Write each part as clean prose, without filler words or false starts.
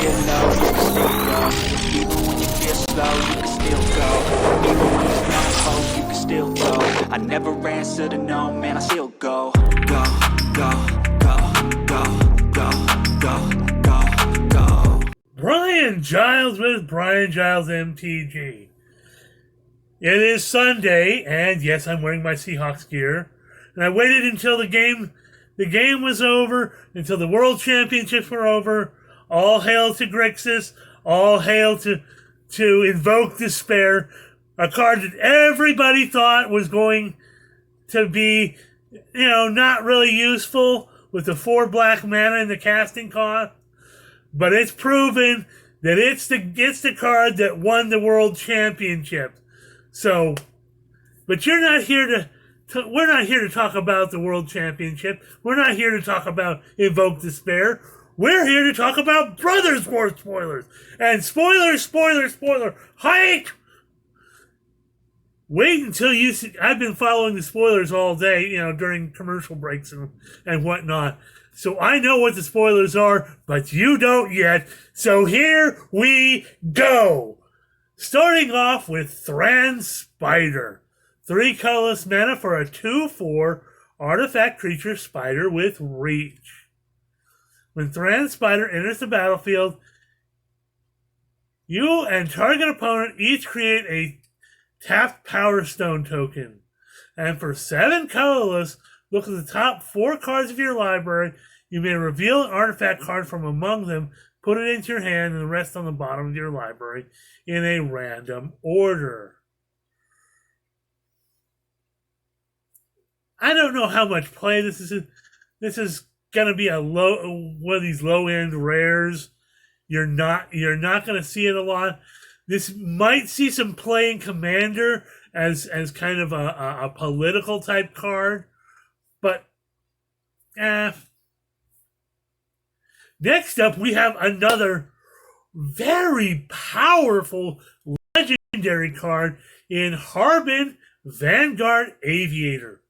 get low, you can still go. Even when you feel slow, you can still go. Even when you're not hope, you can still go. I never answer to no, man, I still go. Go, go, go, go, go, go, go, go. Brian Giles with Brian Giles MTG. It is Sunday, and yes, I'm wearing my Seahawks gear. And I waited until the game was over, until the World Championships were over. All hail to Grixis. All hail to Invoke Despair. A card that everybody thought was going to be, not really useful with the 4 black mana and the casting cost. But it's proven that it's the card that won the World Championship. So, but we're not here to talk about the World Championship. We're not here to talk about Invoke Despair. We're here to talk about Brothers War spoilers. And spoiler, hike! Wait until you see. I've been following the spoilers all day, during commercial breaks and whatnot. So I know what the spoilers are, but you don't yet. So here we go. Starting off with Thran Spider. 3 colorless mana for a 2/4 artifact creature spider with reach. When Thran Spider enters the battlefield, you and target opponent each create a tapped Power Stone token. And for 7 colorless, look at the top 4 cards of your library. You may reveal an artifact card from among them, put it into your hand, and the rest on the bottom of your library in a random order. I don't know how much play this is. This is gonna be one of these low-end rares. You're not gonna see it a lot. This might see some play in Commander as kind of a political type card, but Next up, we have another very powerful legendary card in Harbin Vanguard Aviator.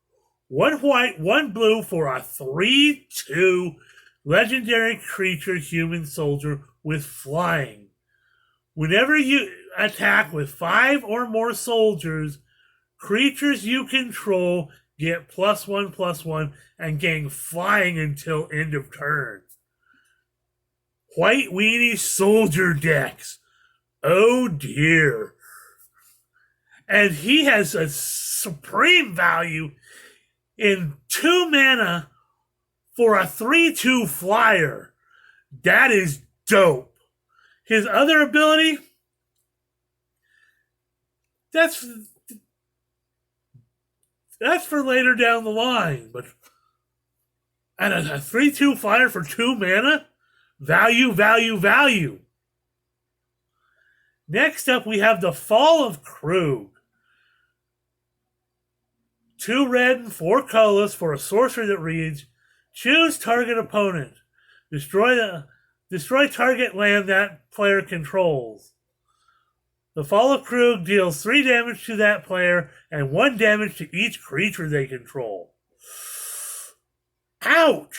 1 white, 1 blue for a 3/2 legendary creature human soldier with flying. Whenever you attack with 5 or more soldiers, creatures you control get +1/+1 and gain flying until end of turn. White Weenie Soldier decks. Oh dear. And he has a supreme value in 2 mana for a 3/2 flyer. That is dope. His other ability, that's for later down the line. But and a 3/2 flyer for 2 mana? Value. Next up, we have the Fall of Krug. 2 red and 4 colorless for a sorcery that reads, choose target opponent. Destroy target land that player controls. The Fall of Krug deals 3 damage to that player and 1 damage to each creature they control. Ouch!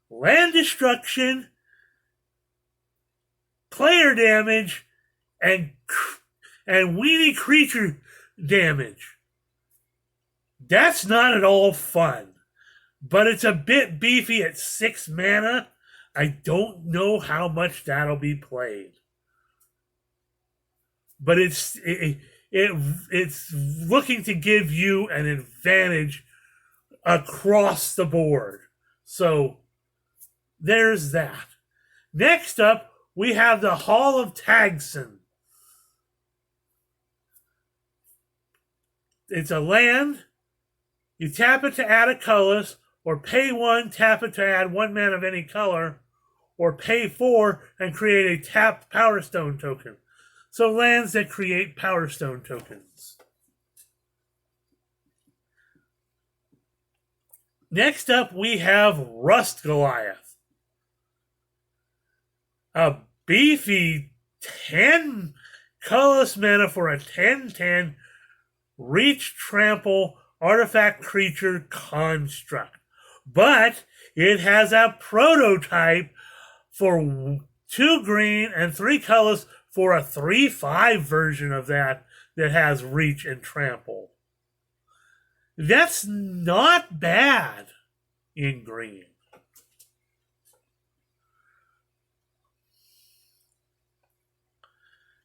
Land destruction, player damage, and weenie creature damage. That's not at all fun, but it's a bit beefy at 6 mana. I don't know how much that'll be played, but it's looking to give you an advantage across the board. So there's that. Next up, we have the Hall of Tagson. It's a land. You tap it to add a colorless, or pay 1, tap it to add 1 mana of any color, or pay 4 and create a tapped Power Stone token. So lands that create Power Stone tokens. Next up, we have Rust Goliath. A beefy 10 colorless mana for a 10/10 reach, trample, artifact creature construct. But it has a prototype for 2 green, and 3 colors for a 3/5 version of that has reach and trample. That's not bad in green.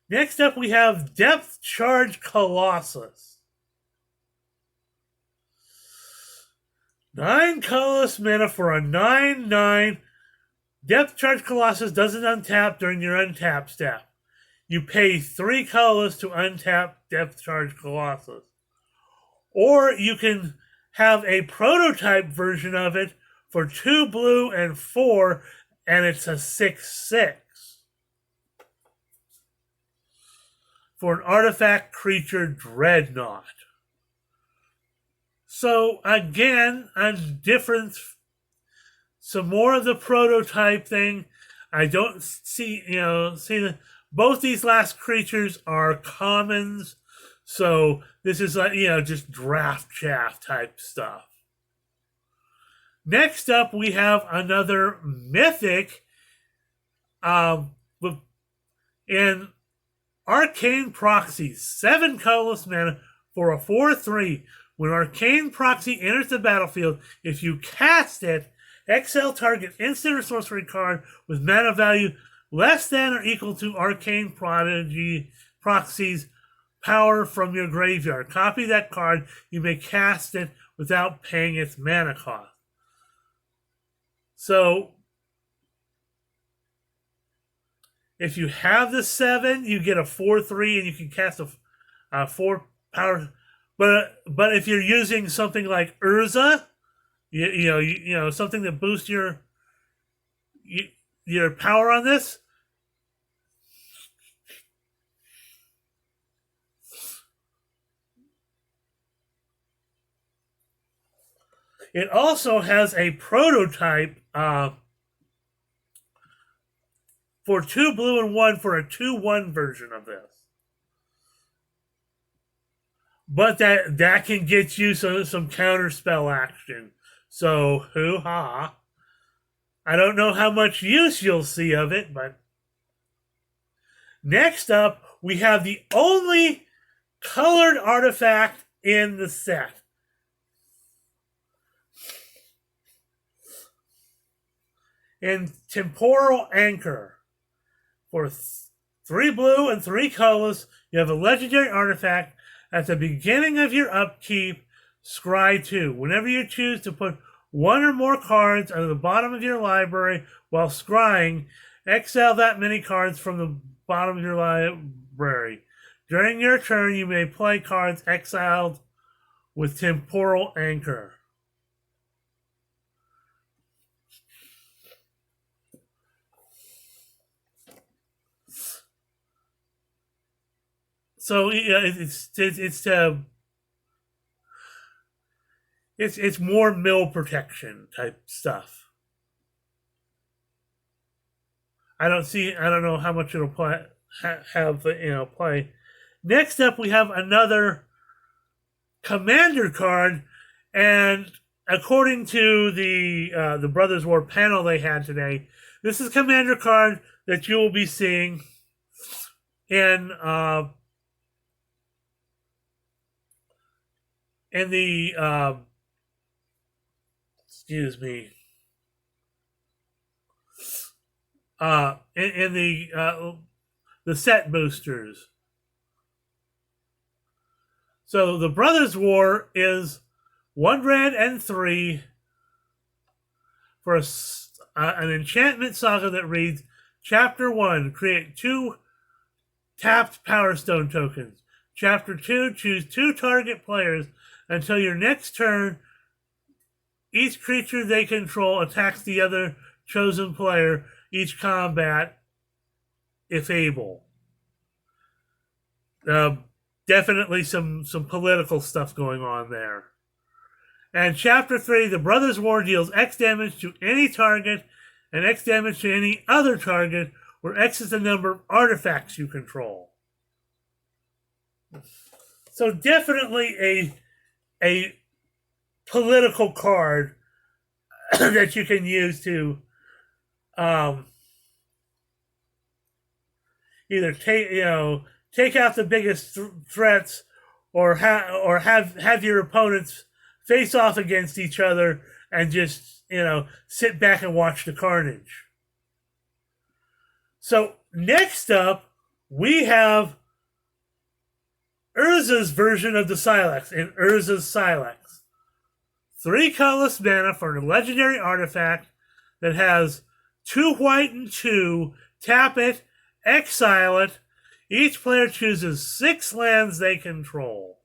Next up, we have Depth Charge Colossus. 9 colorless mana for a 9/9. Depth Charge Colossus doesn't untap during your untap step. You pay 3 colors to untap Depth Charge Colossus. Or you can have a prototype version of it for 2 blue and 4, and it's a 6/6. For an artifact creature Dreadnought. So again, a difference. Some more of the prototype thing. I don't see both these last creatures are commons. So this is like, just draft chaff type stuff. Next up, we have another mythic in Arcane Proxy. 7 colorless mana for a 4/3. When Arcane Proxy enters the battlefield, if you cast it, exile target instant or sorcery card with mana value less than or equal to Arcane Proxy's power from your graveyard. Copy that card. You may cast it without paying its mana cost. So, if you have the 7, you get a 4/3, and you can cast a 4 power. But if you're using something like Urza, something that boosts your power on this, it also has a prototype for 2 blue and 1 for a 2/1 version of this. But that can get you some counter spell action. So, hoo-ha. I don't know how much use you'll see of it, but... Next up, we have the only colored artifact in the set. In Temporal Anchor. For 3 blue and 3 colors, you have a legendary artifact. At the beginning of your upkeep, scry 2. Whenever you choose to put 1 or more cards at the bottom of your library while scrying, exile that many cards from the bottom of your library. During your turn, you may play cards exiled with Temporal Anchor. So it's more mill protection type stuff. I don't know how much it'll play. Play. Next up, we have another commander card, and according to the Brothers War panel they had today, this is a commander card that you will be seeing in the excuse me, in the set boosters. So the Brothers War is 1 red and 3 for an enchantment saga that reads: Chapter 1, create 2 tapped Power Stone tokens. Chapter 2, choose 2 target players. Until your next turn, each creature they control attacks the other chosen player, each combat, if able. Definitely some political stuff going on there. And Chapter 3, the Brothers War deals X damage to any target and X damage to any other target, where X is the number of artifacts you control. So definitely a political card that you can use to either take out the biggest threats, or have your opponents face off against each other and just sit back and watch the carnage. So next up, we have Urza's version of the Sylex in Urza's Sylex. 3 colorless mana for a legendary artifact that has 2 white and 2. Tap it, exile it. Each player chooses 6 lands they control.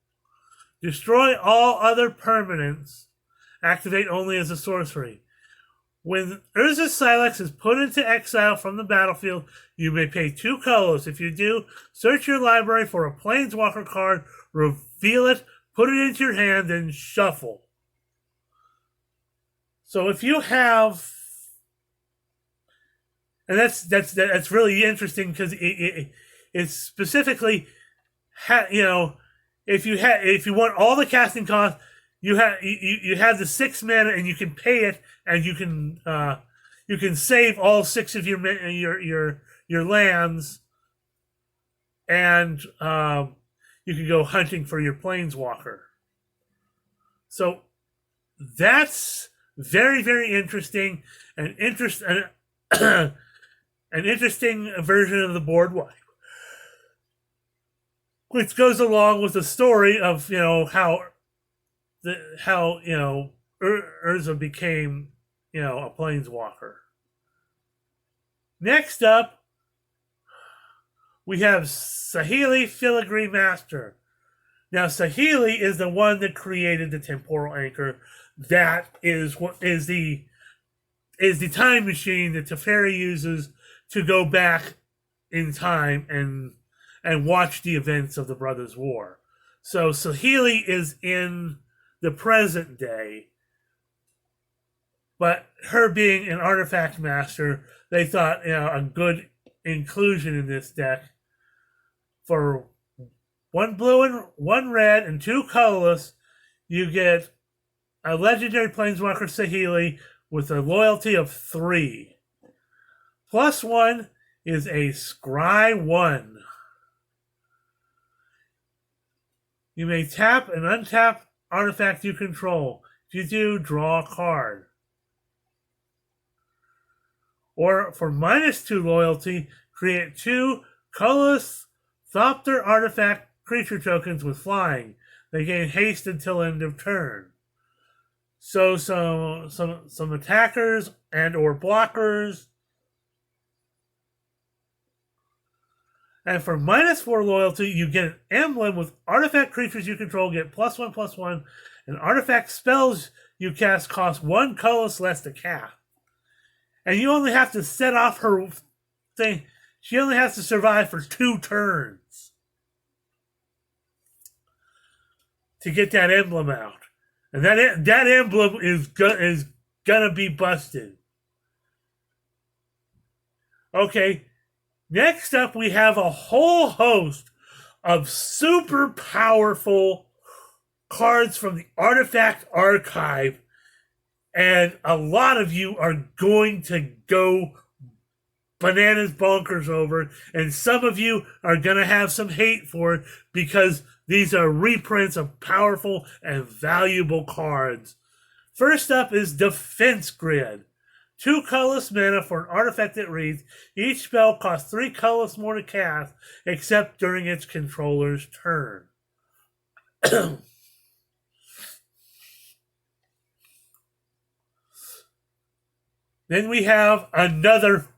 Destroy all other permanents. Activate only as a sorcery. When Urza's Sylex is put into exile from the battlefield, you may pay 2 colors. If you do, search your library for a Planeswalker card, reveal it, put it into your hand, and shuffle. So if you have, and that's really interesting because it's specifically, if you want all the casting costs, you have the 6 mana and you can pay it, and you can save all 6 of your lands, and you can go hunting for your Planeswalker. So that's very, very interesting, an interesting version of the board wipe, which goes along with the story of how Urza became a Planeswalker. Next up, we have Saheeli Filigree Master. Now, Saheeli is the one that created the Temporal Anchor. That is the time machine that Teferi uses to go back in time and watch the events of the Brothers' War. So Saheeli is in the present day, but her being an artifact master, they thought a good inclusion in this deck. For 1 blue and 1 red and 2 colorless, you get a legendary Planeswalker Saheeli with a loyalty of 3. +1 is a Scry 1. You may tap and untap artifact you control. If you do, draw a card. Or for -2 loyalty, create 2 colorless Thopter artifact creature tokens with flying. They gain haste until end of turn. So some attackers and or blockers. And for -4 loyalty, you get an emblem with artifact creatures you control get +1/+1, and artifact spells you cast cost 1 colorless less to cast. And you only have to set off her thing. She only has to survive for 2 turns to get that emblem out. And that emblem is gonna be busted. Okay, next up we have a whole host of super powerful cards from the Artifact Archive, and a lot of you are going to go bananas bonkers over, and some of you are going to have some hate for it because these are reprints of powerful and valuable cards. First up is Defense Grid. 2 colorless mana for an artifact that reads, each spell costs 3 colorless more to cast, except during its controller's turn. Then we have another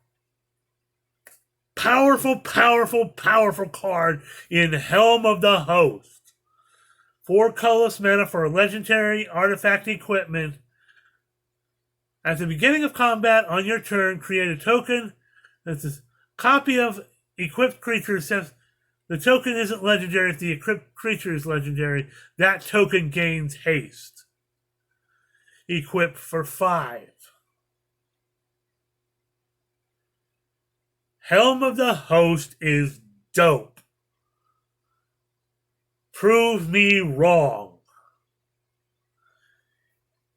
powerful card in Helm of the Host. 4 colorless mana for a legendary artifact equipment. At the beginning of combat, on your turn, create a token that's a copy of equipped creature. Except the token isn't legendary. If the equipped creature is legendary, that token gains haste. Equip for 5. Helm of the Host is dope. Prove me wrong.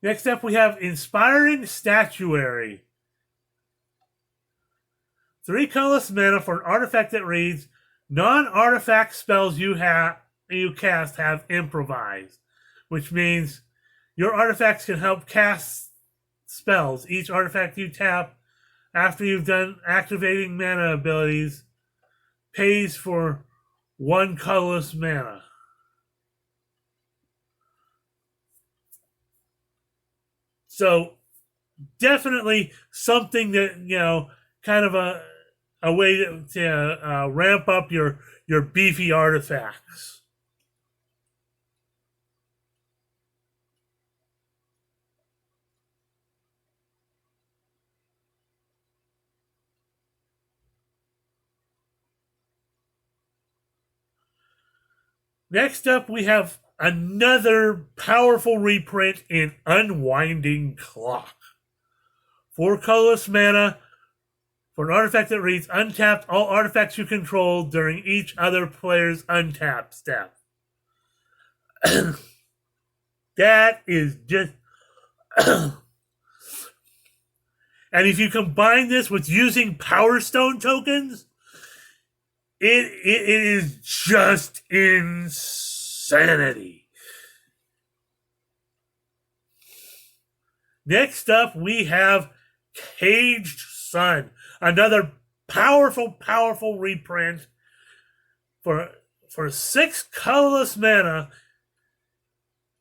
Next up, we have Inspiring Statuary. 3 colorless mana for an artifact that reads, non-artifact spells you cast have improvised, which means your artifacts can help cast spells. Each artifact you tap after you've done activating mana abilities pays for 1 colorless mana. So definitely something that, kind of a way to ramp up your beefy artifacts. Next up, we have another powerful reprint in Unwinding Clock. 4 colorless mana for an artifact that reads, untap all artifacts you control during each other player's untap step. That is just... And if you combine this with using Power Stone tokens, it is just insanity. Next up, we have Caged Sun, another powerful reprint for 6 colorless mana.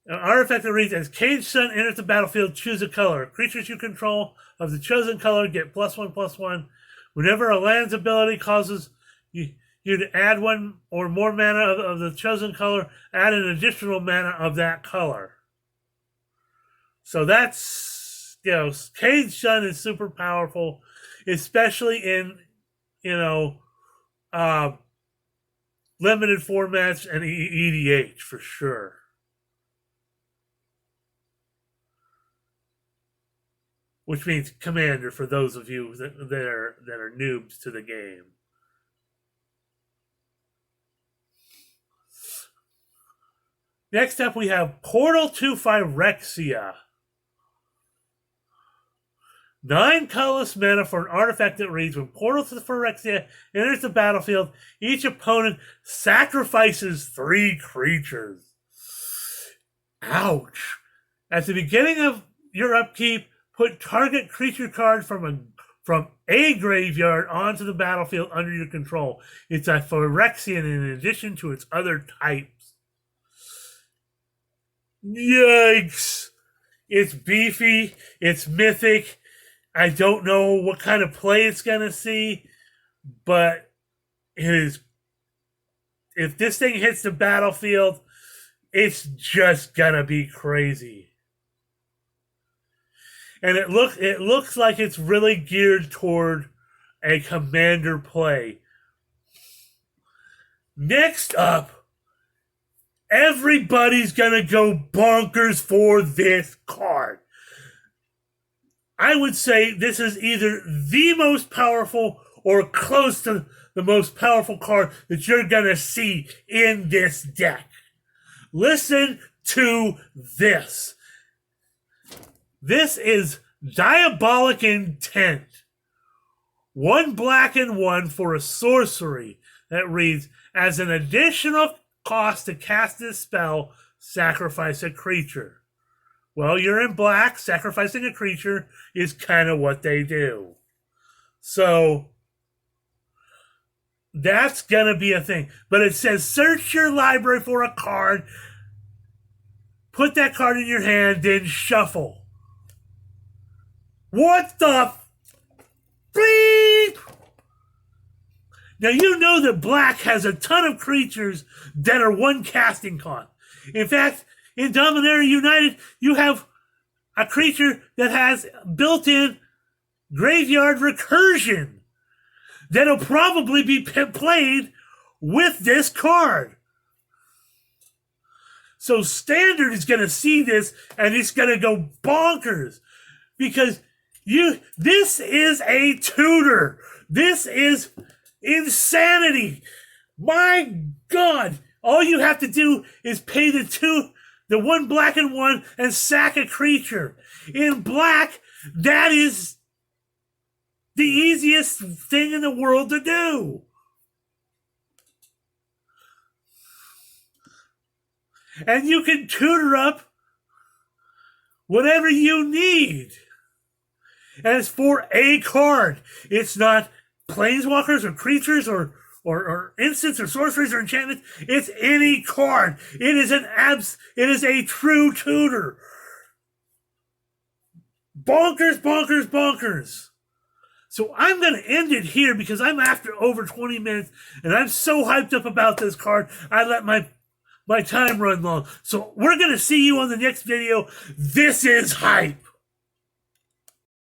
An artifact that reads, as Caged Sun enters the battlefield, choose a color. Creatures you control of the chosen color get +1/+1. Whenever a land's ability causes you to add 1 or more mana of the chosen color, add an additional mana of that color. So that's, Caged Sun is super powerful, especially in, limited formats and EDH for sure. Which means Commander for those of you that are noobs to the game. Next up, we have Portal to Phyrexia. 9 colorless mana for an artifact that reads, when Portal to Phyrexia enters the battlefield, each opponent sacrifices 3 creatures. Ouch. At the beginning of your upkeep, put target creature card from a graveyard onto the battlefield under your control. It's a Phyrexian in addition to its other types. Yikes. It's beefy. It's mythic. I don't know what kind of play it's going to see, but it is. If this thing hits the battlefield, it's just going to be crazy. And it looks like it's really geared toward a commander play. Next up, everybody's going to go bonkers for this card. I would say this is either the most powerful or close to the most powerful card that you're going to see in this deck. Listen to this. This is Diabolic Intent. 1 black and 1 for a sorcery that reads, as an additional cost to cast this spell, sacrifice a creature. Well, you're in black, sacrificing a creature is kind of what they do. So, that's going to be a thing. But it says, search your library for a card, put that card in your hand, then shuffle. What the bleep? Now, you know that black has a ton of creatures that are 1 casting cost. In fact, in Dominaria United, you have a creature that has built-in graveyard recursion that'll probably be played with this card. So Standard is going to see this and it's going to go bonkers because this is a tutor. This is insanity. My God. All you have to do is pay the 1 black and 1 and sack a creature. In black, that is The easiest thing in the world to do. And you can tutor up whatever you need. And it's for a card. It's not planeswalkers or creatures or instants or sorceries or enchantments. It's any card. It is it is a true tutor. Bonkers, bonkers, bonkers. So I'm going to end it here because I'm after over 20 minutes and I'm so hyped up about this card. I let my time run long. So we're going to see you on the next video. This is hype.